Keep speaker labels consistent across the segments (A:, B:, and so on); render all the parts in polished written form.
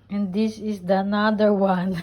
A: And this is the another one.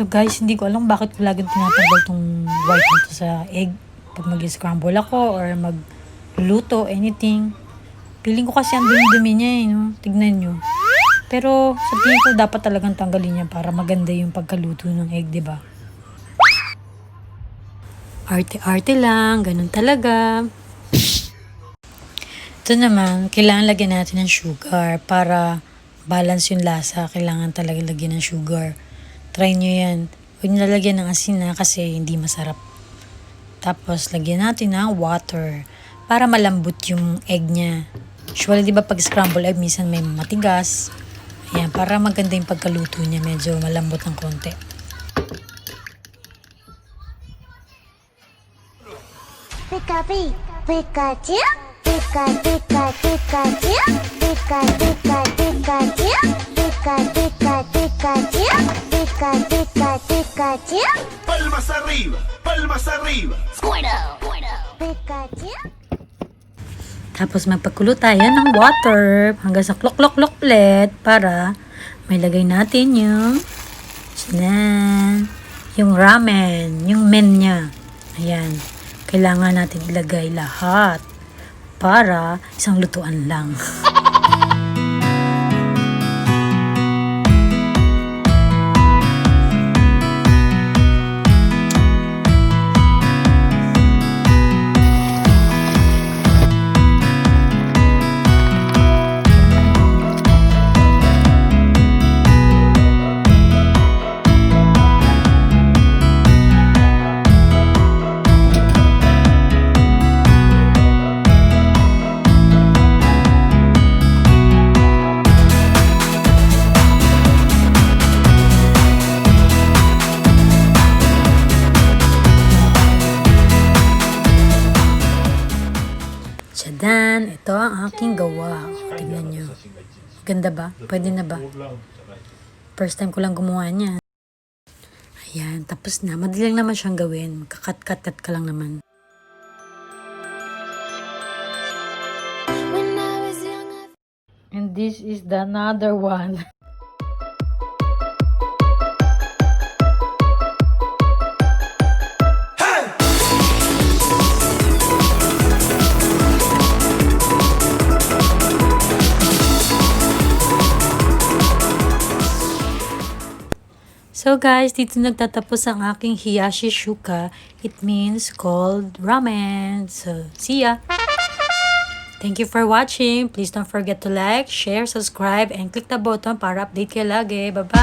A: So guys, hindi ko alam bakit ko laging tinatanggal tong white nito sa egg pag mag-scramble ako or magluluto, anything. Feeling ko kasi ang dumi-dumi niya eh, no? Tignan nyo. Pero sa tingin ko dapat talagang tanggalin niya para maganda yung pagkaluto ng egg, diba? Arte-arte lang, ganun talaga. Ito naman, kailangan lagyan natin ng sugar para balance yung lasa. Kailangan talaga lagyan ng sugar. Try nyo yan. Huwag nyo lalagyan ng asin na kasi hindi masarap. Tapos, lagyan natin ng water para malambot yung egg niya. Usually, di ba pag scramble egg, minsan may matigas. Ayan, para maganda yung pagkaluto niya. Medyo malambot ng konti.
B: Pika-pi, Pikachu, Pika-Pika-Pikachu, Pika-Pika-Pikachu, Pika-Pika-Pikachu, Pika-Pika-Pikachu.
C: Palmas arriba, palmas arriba.
B: Pikachu.
A: Tapos magpakulo tayo ng water hanggang sa klok-klok-klok ulit para may lagay natin yung yung ramen, yung men niya. Ayan. Kailangan natin ilagay lahat para isang lutuan lang. Tsadan, ito ang aking gawa. Tingnan nyo. Ganda ba? Pwede na ba? First time ko lang gumawa niya. Ayan, tapos na. Madali lang naman siyang gawin. Kakat-kat ka lang naman. And this is the another one. So guys, dito nagtatapos ang aking Hiyashi Chuka. It means cold ramen. So, see ya! Thank you for watching. Please don't forget to like, share, subscribe, and click the button para update kayo lagi. Bye-bye!